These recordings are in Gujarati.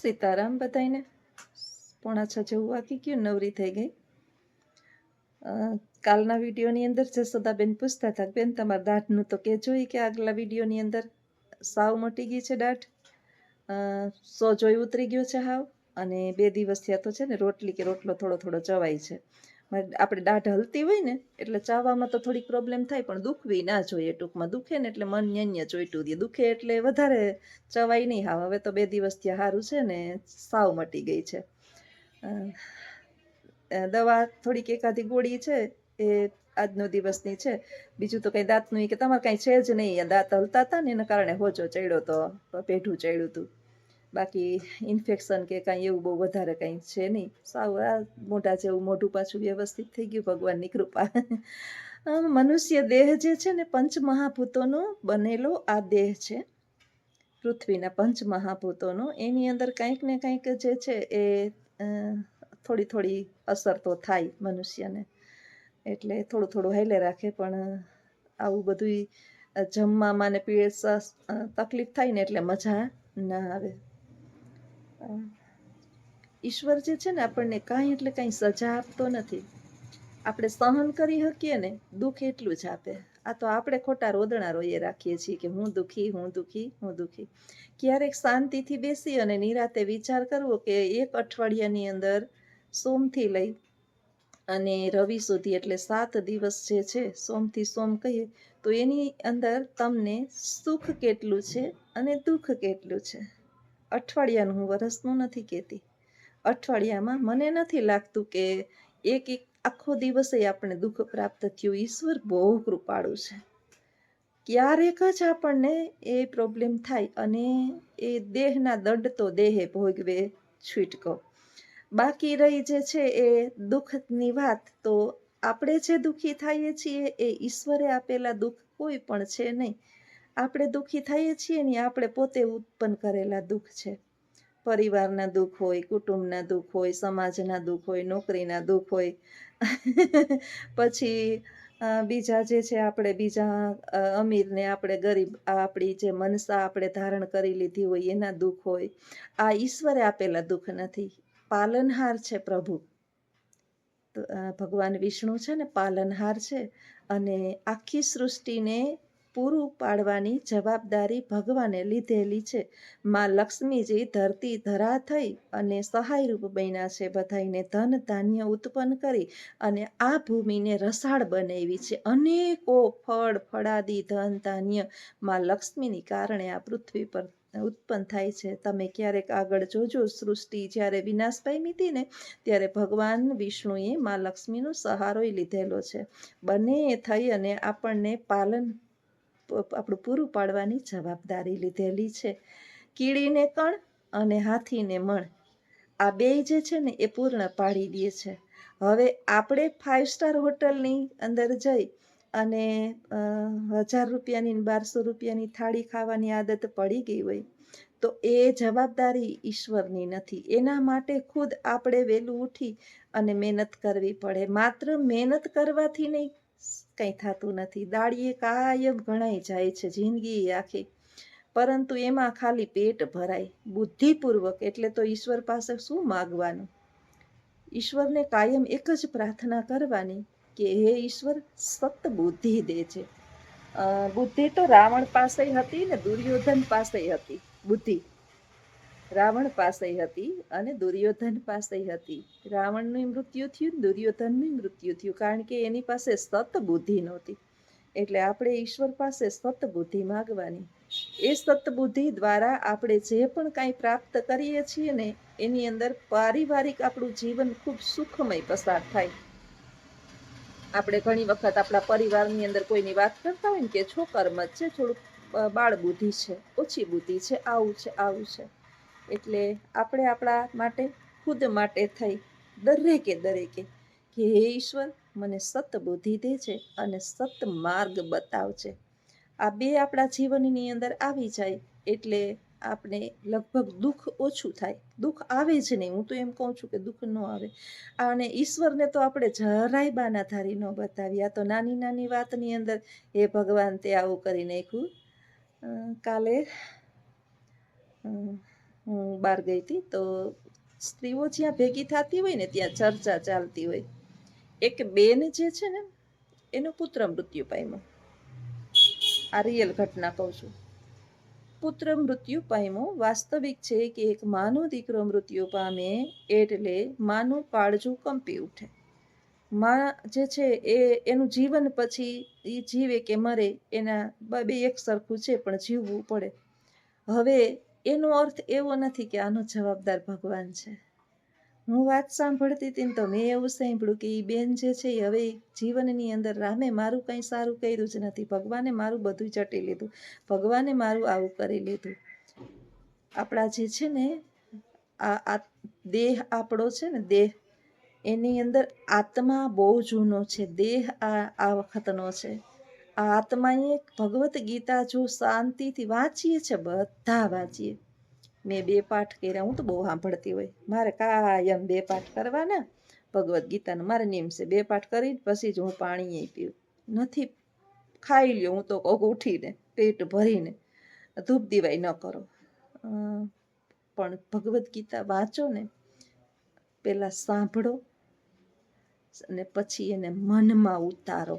સીતારામ બધાઈને 5:45 જેવું વાગી ગયું, નવરી થઈ ગઈ. કાલના વિડીયોની અંદર જસોદાબેન પૂછતા હતા, બેન તમારા દાઢનું તો કહેજો કે આગલા વિડીયોની અંદર સાવ મટી ગઈ છે દાઢ, સોજોય ઉતરી ગયો છે હાવ, અને 2 દિવસ થયા તો છે ને રોટલી કે રોટલો થોડો થોડો ચવાય છે. આપણે દાઢ હલતી હોય ને એટલે ચાવવામાં તો થોડીક પ્રોબ્લેમ થાય, પણ દુખવી ના જોઈએ. ટૂંકમાં દુખે ને એટલે મન ન્યન્ય ચોઈટું દે, દુખે એટલે વધારે ચવાય નહીં હાવ. હવે તો 2 દિવસ ત્યાં સારું છે ને સાવ મટી ગઈ છે. દવા થોડીક એકાદી ગોળી છે એ આજનો દિવસની છે, બીજું તો કંઈ દાંતનું કે તમારે કાંઈ છે જ નહીં. દાંત હલતા હતા ને એના કારણે હોજો ચડ્યો તો, પેઢું ચડ્યું હતું, બાકી ઇન્ફેક્શન કે કાંઈ એવું બહુ વધારે કાંઈ છે નહીં. સાવ આ મોઢા જેવું મોઢું પાછું વ્યવસ્થિત થઈ ગયું, ભગવાનની કૃપા. મનુષ્ય દેહ જે છે ને પંચમહાભૂતોનો બનેલો આ દેહ છે, પૃથ્વીના પંચમહાભૂતોનો. એની અંદર કંઈક ને કંઈક જે છે એ થોડી થોડી અસર તો થાય મનુષ્યને, એટલે થોડું થોડું હાલે રાખે. પણ આવું બધું જમવામાં ને તકલીફ થાય ને એટલે મજા ના આવે. ઈશ્વર જે છે ને આપણને કાંઈ એટલે કાંઈ સજા આપતો નથી. આપણે સહન કરી શકીએ ને દુઃખ એટલું જ આપે. આ તો આપણે ખોટા રોદણા રોઈએ રાખીએ છીએ કે હું દુઃખી, હું દુઃખી, હું દુઃખી. ક્યારેક શાંતિથી બેસી અને નિરાતે વિચાર કરવો કે 1 અઠવાડિયાની અંદર સોમથી લઈ અને રવિ સુધી, એટલે 7 દિવસ જે છે, સોમથી સોમ કહીએ તો એની અંદર તમને સુખ કેટલું છે અને દુઃખ કેટલું છે. અઠવાડિયાનું, હું વરસનું નથી કહેતી. અઠવાડિયામાં મને નથી લાગતું કે એક આખો દિવસે આપણે દુઃખ પ્રાપ્ત થયું. ઈશ્વર બહુ કૃપાળુ છે. ક્યારેક જ આપણને એ પ્રોબ્લેમ થાય અને એ દેહના દંડ તો દેહે ભોગવે છૂટકો. બાકી રહી જે છે એ દુઃખની વાત, તો આપણે જે દુઃખી થઈએ છીએ એ ઈશ્વરે આપેલા દુઃખ કોઈ પણ છે નહીં. આપણે દુઃખી થઈએ છીએ ને આપણે પોતે ઉત્પન્ન કરેલા દુઃખ છે. પરિવારના દુઃખ હોય, કુટુંબના દુઃખ હોય, સમાજના દુઃખ હોય, નોકરીના દુઃખ હોય, પછી બીજા જે છે આપણે બીજા અમીરને આપણે ગરીબ, આપણી જે મનસા આપણે ધારણ કરી લીધી હોય એના દુઃખ હોય. આ ઈશ્વરે આપેલા દુઃખ નથી. પાલનહાર છે પ્રભુ, ભગવાન વિષ્ણુ છે ને પાલનહાર છે, અને આખી સૃષ્ટિને પૂરું પાડવાની જવાબદારી ભગવાને લીધેલી છે. માં લક્ષ્મીજી ધરતી ધરા થઈ અને સહાયરૂપ બન્યા છે, બધાઈને ધન ધાન્ય ઉત્પન્ન કરી અને આ ભૂમિને રસાળ બનાવી છે. અનેકો ફળ ફળાદી ધન ધાન્ય માં લક્ષ્મીની કારણે આ પૃથ્વી પર ઉત્પન્ન થાય છે. તમે ક્યારેક આગળ જોજો, સૃષ્ટિ જ્યારે વિનાશ પામી હતી ને ત્યારે ભગવાન વિષ્ણુએ માં લક્ષ્મીનો સહારોય લીધેલો છે. બંને થઈ અને આપણને આપણું પૂરું પાડવાની જવાબદારી લીધેલી છે. કીડીને કણ અને હાથીને મણ, આ બે જે છે ને એ પૂર્ણ પાડી દે છે. હવે આપણે 5 સ્ટાર હોટલની અંદર જઈ અને 1000 રૂપિયાની 1200 રૂપિયાની થાળી ખાવાની આદત પડી ગઈ હોય તો એ જવાબદારી ઈશ્વરની નથી. એના માટે ખુદ આપણે વહેલું ઉઠી અને મહેનત કરવી પડે. માત્ર મહેનત કરવાથી નહીં કંઈ થતું નથી. દાળીએ કાયમ ઘણાઈ જાય છે જિંદગી આખી, પરંતુ એમાં ખાલી પેટ ભરાય. બુદ્ધિપૂર્વક એટલે તો ઈશ્વર પાસે શું માગવાનું? ઈશ્વરને કાયમ એક જ પ્રાર્થના કરવાની કે હે ઈશ્વર સત બુદ્ધિ દેજે. બુદ્ધિ તો રાવણ પાસે હતી ને દુર્યોધન પાસે હતી. બુદ્ધિ રાવણ પાસે હતી અને દુર્યોધન પાસે હતી. રાવણનું મૃત્યુ થયું, દુર્યોધનનું મૃત્યુ થયું, કારણ કે એની પાસે સત બુદ્ધિ નહોતી. એટલે આપણે ઈશ્વર પાસે સત બુદ્ધિ માગવાની. એ સતબુદ્ધિ દ્વારા આપણે જે પણ કાંઈ પ્રાપ્ત કરીએ છીએ ને એની અંદર પારિવારિક આપણું જીવન ખૂબ સુખમય પસાર થાય. આપણે ઘણી વખત આપણા પરિવારની અંદર કોઈની વાત કરતા હોય ને કે છોકરમ જ છે, થોડુંક બાળ બુદ્ધિ છે, ઓછી બુદ્ધિ છે, આવું છે, આવું છે. એટલે આપણે આપણા માટે, ખુદ માટે થઈ દરેકે કે હે ઈશ્વર મને સત બુદ્ધિ દે છે અને સત માર્ગ બતાવજે. આ બે આપણા જીવનની અંદર આવી જાય એટલે આપણે લગભગ દુઃખ ઓછું થાય. દુઃખ આવે જ નહીં, હું તો એમ કહું છું કે દુઃખ ન આવે. અને ઈશ્વરને તો આપણે જરાય બાના ધારી ન બતાવી. આ તો નાની નાની વાતની અંદર હે ભગવાન તે આવું કરી નાખ્યું. કાલે હું બહાર ગઈ હતી તો સ્ત્રીઓ જ્યાં ભેગી થતી હોય ને ત્યાં ચર્ચા ચાલતી હોય. એક બેન જે છે ને એનો પુત્ર મૃત્યુ પામ્યો. આ રિયલ ઘટના કહું છું. પુત્ર મૃત્યુ પામ્યો. વાસ્તવિક છે કે એક માનો દીકરો મૃત્યુ પામે એટલે માનું કાળજું કંપી ઉઠે. માં જે છે એનું જીવન પછી એ જીવે કે મરે એના બે એક સરખું છે, પણ જીવવું પડે. હવે એનો અર્થ એવો નથી કે આનો જવાબદાર ભગવાન છે. હું વાત સાંભળતી હતી ને તો મેં એવું સાંભળ્યું કે એ બેન જે છે એ હવે જીવનની અંદર રામે મારું કંઈ સારું કર્યું જ નથી, ભગવાને મારું બધું ચટી લીધું, ભગવાને મારું આવું કરી લીધું. આપણા જે છે ને આ દેહ આપણો છે ને દેહ, એની અંદર આત્મા બહુ જૂનો છે, દેહ આ વખતનો છે. આ આત્માએ ભગવદ્ ગીતા જો શાંતિથી વાંચીએ છે, બધા વાંચીએ. મેં 2 પાઠ કર્યા. હું તો બહુ સાંભળતી હોય, મારે કાયમ 2 પાઠ કરવાના ભગવદ્ ગીતાના. મારે નિયમ છે 2 પાઠ કરી પછી જ હું પાણી પીવું. નથી ખાઈ લ્યો, હું તો કહું ઉઠીને પેટ ભરીને, ધૂપ દીવાય ન કરો, પણ ભગવદ્ ગીતા વાંચો ને, પહેલાં સાંભળો અને પછી એને મનમાં ઉતારો.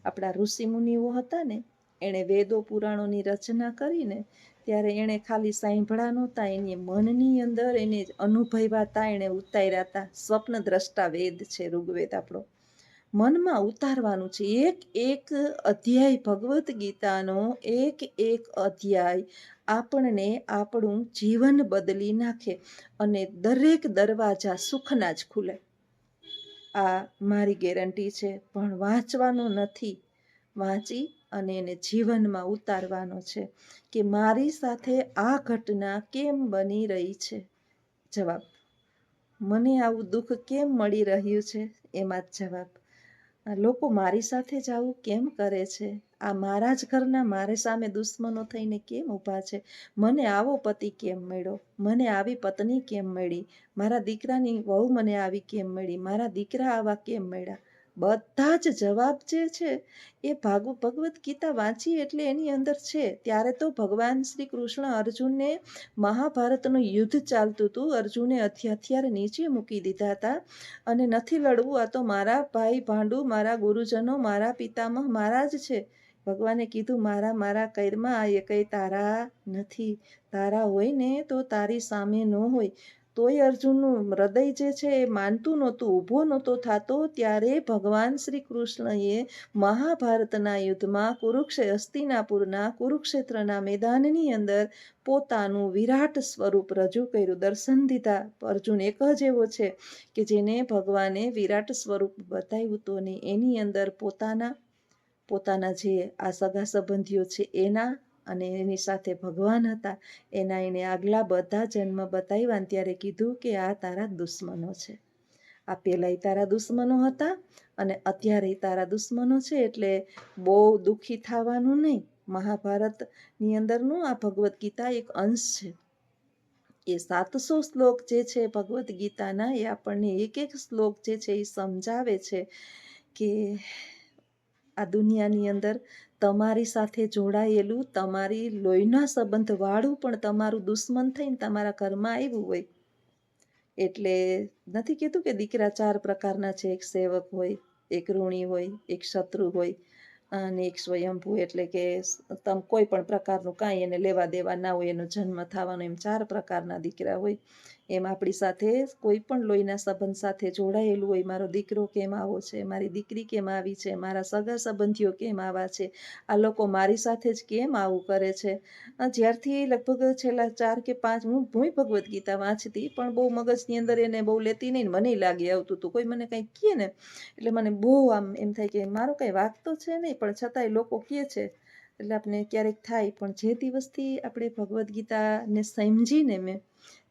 આપણા ઋષિમુનિઓ હતા ને, એણે વેદો પુરાણોની રચના કરીને ત્યારે એણે ખાલી સાંભળ્યા નહોતા, એની મનની અંદર એને અનુભવ્યા, એણે ઉતાર્યા હતા. સ્વપ્ન દ્રષ્ટા વેદ છે ઋગ્વેદ આપણો. મનમાં ઉતારવાનું છે. એક એક અધ્યાય ભગવદ્ ગીતાનો, એક એક અધ્યાય આપણને આપણું જીવન બદલી નાખે અને દરેક દરવાજા સુખના જ ખુલે. આ મારી ગેરંટી છે. પણ વાંચવાનું નથી, વાંચી અને એને જીવનમાં ઉતારવાનો છે કે મારી સાથે આ ઘટના કેમ બની રહી છે. જવાબ, મને આવું દુઃખ કેમ મળી રહ્યું છે, એમાં જ જવાબ. લોકો મારી સાથે જ આવું કેમ કરે છે, આ મારા જ ઘરના મારી સામે દુશ્મનો થઈને કેમ ઊભા છે, મને આવો પતિ કેમ મળ્યો, મને આવી પત્ની કેમ મળી, મારા દીકરાની વહુ મને આવી કેમ મળી, મારા દીકરા આવા કેમ મળ્યા. બધા જ જવાબ જે છે એ ભગવદ્ ગીતા વાંચી એટલે એની અંદર છે. ત્યારે તો ભગવાન શ્રી કૃષ્ણ અર્જુનને મહાભારતનું યુદ્ધ ચાલતું હતું, અર્જુને હથિયાર નીચે મૂકી દીધા હતા અને નથી લડવું, આ તો મારા ભાઈ ભાંડુ, મારા ગુરુજનો, મારા પિતામહ મારા જ છે. ભગવાને કીધું મારા કૈરમાં આ એકઈ તારા નથી, તારા હોય ને તો તારી સામે ન હોય. તોય અર્જુનનું હૃદય જે છે એ માનતું નહોતું, ઊભો નહોતો થતો. ત્યારે ભગવાન શ્રી કૃષ્ણએ મહાભારતના યુદ્ધમાં હસ્તિનાપુરના કુરુક્ષેત્રના મેદાનની અંદર પોતાનું વિરાટ સ્વરૂપ રજૂ કર્યું, દર્શન દીધા. અર્જુન એક જ એવો છે કે જેને ભગવાને વિરાટ સ્વરૂપ બતાવ્યું હતું અને એની અંદર પોતાના જે આ સગા સંબંધીઓ છે એના અને એની સાથે ભગવાન હતા એના એને આગલા બધા જન્મ બતાવ્યા. ત્યારે કીધું કે આ તારા દુશ્મનો છે, આ પહેલાંય તારા દુશ્મનો હતા અને અત્યારે તારા દુશ્મનો છે, એટલે બહુ દુઃખી થવાનું નહીં. મહાભારતની અંદરનું આ ભગવદ્ ગીતા એક અંશ છે. એ 700 શ્લોક જે છે ભગવદ્ ગીતાના, એ આપણને એક એક શ્લોક જે છે એ સમજાવે છે કે આ દુનિયાની અંદર તમારી સાથે જોડાયેલું, તમારી લોહીના સંબંધ વાળું પણ તમારું દુશ્મન થઈને તમારા ઘરમાં આવ્યું હોય. એટલે નથી કહેતું કે દીકરા 4 પ્રકારના છે, એક સેવક હોય, એક ઋણી હોય, એક શત્રુ હોય અને એક સ્વયંભૂ, એટલે કે તમે કોઈ પણ પ્રકારનું કાંઈ એને લેવા દેવા ના હોય, એનો જન્મ થવાનો. એમ 4 પ્રકારના દીકરા હોય. એમ આપણી સાથે કોઈ પણ લોહીના સંબંધ સાથે જોડાયેલું હોય, મારો દીકરો કેમ આવો છે, મારી દીકરી કેમ આવી છે, મારા સગા સંબંધીઓ કેમ આવા છે, આ લોકો મારી સાથે જ કેમ આવું કરે છે. જ્યારથી લગભગ છેલ્લા 4 કે 5 હું ભગવદ્ ગીતા વાંચતી, પણ બહુ મગજની અંદર એને બહુ લેતી નહીં, મને લાગી આવતું હતું. કોઈ મને કંઈક કહે ને એટલે મને બહુ આમ એમ થાય કે મારો કંઈ વાંક તો છે નહીં, પણ છતાંય લોકો કહે છે એટલે આપણે ક્યારેક થાય. પણ જે દિવસથી આપણે ભગવદ્ ગીતાને સમજીને મેં,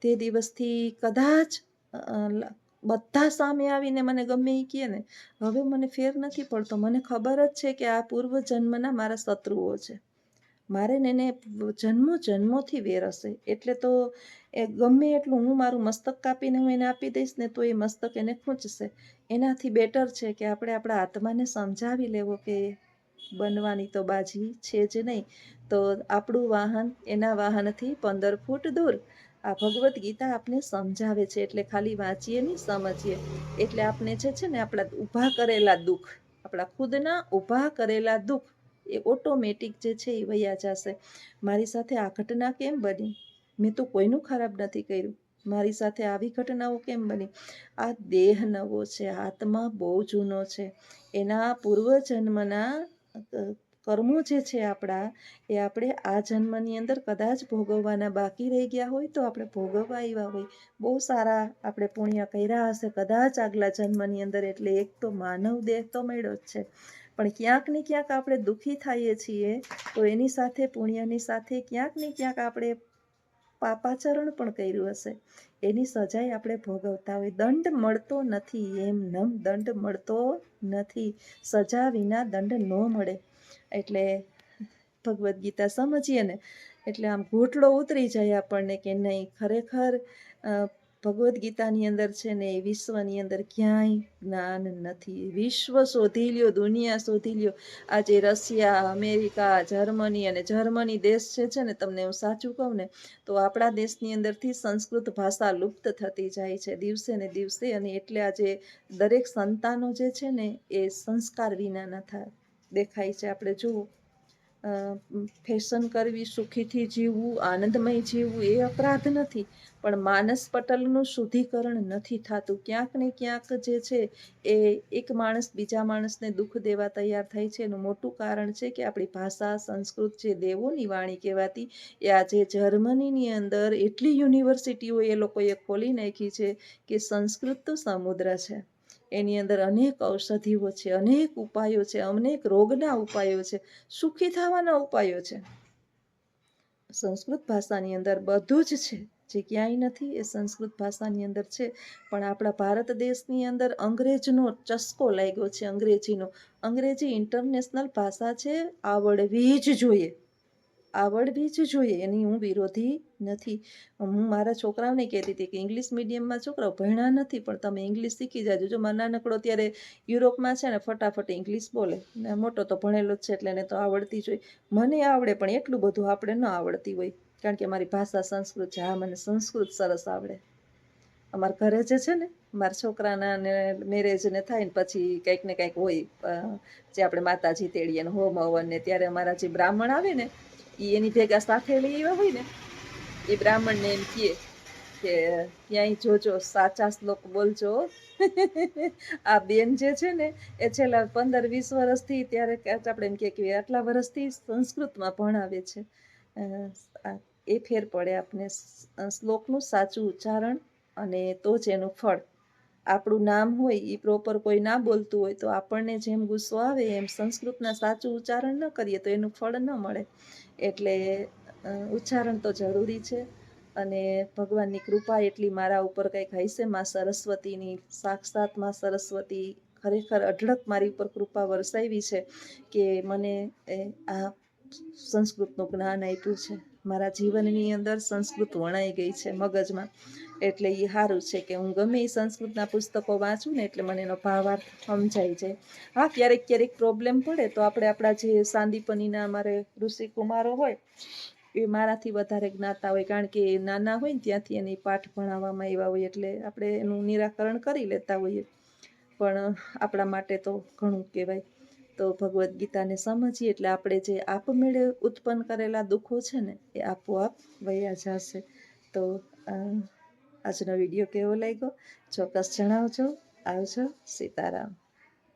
તે દિવસથી કદાચ બધા સામે આવીને મને ગમે એ કહે ને, હવે મને ફેર નથી પડતો. મને ખબર જ છે કે આ પૂર્વ જન્મના મારા શત્રુઓ છે, મારે ને એને જન્મોથી વેર હશે. એટલે તો એ ગમે એટલું હું મારું મસ્તક કાપીને હું એને આપી દઈશ ને તો એ મસ્તક એને ખૂંચશે. એનાથી બેટર છે કે આપણે આપણા આત્માને સમજાવી લેવો કે બનવાની તો બાજી છે જ નહીં, તો આપણું વાહન એના વાહનથી 15 ફૂટ દૂર, આ ભગવદ્ ગીતા આપને સમજાવે છે. એટલે ખાલી વાંચીએ નહીં, સમજીએ. એટલે આપણે છે ને આપણા ઊભા કરેલા દુઃખ, આપણા ખુદના ઊભા કરેલા દુઃખ એ ઓટોમેટિક જે છે એ વયા જશે. મારી સાથે આ ઘટના કેમ બની? મેં તો કોઈનું ખરાબ નથી કર્યું, મારી સાથે આવી ઘટનાઓ કેમ બની? આ દેહ નવો છે, આત્મા બહુ જૂનો છે. એના પૂર્વજન્મના કર્મો જે છે આપણા, એ આપણે આ જન્મની અંદર કદાચ ભોગવવાના બાકી રહી ગયા હોય તો આપણે ભોગવવા આવ્યા હોય. બહુ સારા આપણે પુણ્ય કર્યા હશે કદાચ આગલા જન્મની અંદર, એટલે એક તો માનવ દેહ તો મળ્યો જ છે. પણ ક્યાંક ને ક્યાંક આપણે દુઃખી થઈએ છીએ, તો એની સાથે પુણ્યની સાથે ક્યાંક ને ક્યાંક આપણે પાપાચરણ પણ કર્યું હશે, એની સજાઈ આપણે ભોગવતા હોય. દંડ મળતો નથી, એમ નમ દંડ મળતો નથી. સજા વિના દંડ ન મળે. એટલે ભગવદ્ ગીતા સમજીએ ને એટલે આમ ઘૂંટડો ઉતરી જાય આપણને કે નહીં, ખરેખર ભગવદ્ ગીતાની અંદર છે ને એ વિશ્વની અંદર ક્યાંય જ્ઞાન નથી. વિશ્વ શોધી લ્યો, દુનિયા શોધી લ્યો, આજે રશિયા, અમેરિકા, જર્મની, અને જર્મની દેશ છે ને, તમને હું સાચું કહું ને તો આપણા દેશની અંદરથી સંસ્કૃત ભાષા લુપ્ત થતી જાય છે દિવસે ને દિવસે. અને એટલે આજે દરેક સંતાનો જે છે ને એ સંસ્કાર વિનાના દેખાય છે. આપણે જુઓ, ફેશન કરવી, સુખીથી જીવવું, આનંદમય જીવવું એ અપરાધ નથી, પણ માનસ પટલનું શુદ્ધિકરણ નથી થતું. ક્યાંક ને ક્યાંક જે છે એ એક માણસ બીજા માણસને દુઃખ દેવા તૈયાર થાય છે. એનું મોટું કારણ છે કે આપણી ભાષા, સંસ્કૃત, જે દેવોની વાણી કહેવાતી, એ આજે જર્મનીની અંદર એટલી યુનિવર્સિટીઓ એ લોકોએ ખોલી નાખી છે કે સંસ્કૃત તો સમુદ્ર છે. એની અંદર અનેક ઔષધિઓ છે, અનેક ઉપાયો છે, અનેક રોગના ઉપાયો છે, સુખી થવાના ઉપાયો છે. સંસ્કૃત ભાષાની અંદર બધું જ છે, જે ક્યાંય નથી એ સંસ્કૃત ભાષાની અંદર છે. પણ આપણા ભારત દેશની અંદર અંગ્રેજનો ચસ્કો લાગ્યો છે, અંગ્રેજીનો. અંગ્રેજી ઇન્ટરનેશનલ ભાષા છે, આવડવી જ જોઈએ, આવડવી જ જોઈએ. એની હું વિરોધી નથી. હું મારા છોકરાઓને કહેતી હતી કે ઇંગ્લિશ મીડિયમમાં છોકરાઓ ભણ્યા નથી, પણ તમે ઇંગ્લિશ શીખી જાજો. જો મારા નાનકડો ત્યારે યુરોપમાં છે ને ફટાફટ ઇંગ્લિશ બોલે, ને મોટો તો ભણેલો જ છે એટલે એને તો આવડતી જ હોય. મને આવડે, પણ એટલું બધું આપણે ન આવડતી હોય, કારણ કે મારી ભાષા સંસ્કૃત છે. હા, મને સંસ્કૃત સરસ આવડે. અમારા ઘરે જે છે ને, મારા છોકરાના ને મેરેજ ને થાય ને પછી કંઈક ને કંઈક હોય, જે આપણે માતાજી તેડીએ ને હોમ હવન ને, ત્યારે અમારા જે બ્રાહ્મણ આવે ને એની ભેગા સાથે લઈ આવ્યા હોય ને, એ બ્રાહ્મણને એમ કહે કે ક્યાંય જોજો, સાચા શ્લોક બોલજો. આ બેન જે છે ને એ છેલ્લા 15-20 વર્ષથી, ત્યારે આપણે એમ કે આટલા વર્ષથી સંસ્કૃતમાં ભણાવે છે. એ ફેર પડે આપને, શ્લોકનું સાચું ઉચ્ચારણ અને તો જ એનું ફળ. આપણું નામ હોય એ પ્રોપર કોઈ ના બોલતું હોય તો આપણને જેમ ગુસ્સો આવે એમ સંસ્કૃતના સાચું ઉચ્ચારણ ન કરીએ તો એનું ફળ ન મળે. એટલે ઉચ્ચારણ તો જરૂરી છે. અને ભગવાનની કૃપા એટલી મારા ઉપર કંઈક હશે, માં સરસ્વતીની, સાક્ષાત માં સરસ્વતી ખરેખર અઢળક મારી ઉપર કૃપા વરસાવી છે કે મને આ સંસ્કૃતનું જ્ઞાન આપ્યું છે. મારા જીવનની અંદર સંસ્કૃત વણાઈ ગઈ છે મગજમાં. એટલે એ સારું છે કે હું ગમે એ સંસ્કૃતના પુસ્તકો વાંચું ને એટલે મને એનો ભાવાર્થ સમજાઈ જાય. હા, ક્યારેક ક્યારેક પ્રોબ્લેમ પડે તો આપણે આપણા જે સાંદીપનીના અમારે ઋષિ કુમારો હોય એ મારાથી વધારે જ્ઞાતા હોય, કારણ કે નાના હોય ને ત્યાંથી એની પાઠ ભણાવવામાં આવ્યા હોય, એટલે આપણે એનું નિરાકરણ કરી લેતા હોઈએ. પણ આપણા માટે તો ઘણું કહેવાય. તો ભગવદ્ ગીતાને સમજીએ એટલે આપણે જે આપમેળે ઉત્પન્ન કરેલા દુઃખો છે ને એ આપોઆપ વયા જશે. તો આજનો વિડીયો કેવો લાગ્યો ચોક્કસ જણાવજો. આવજો. સીતારામ.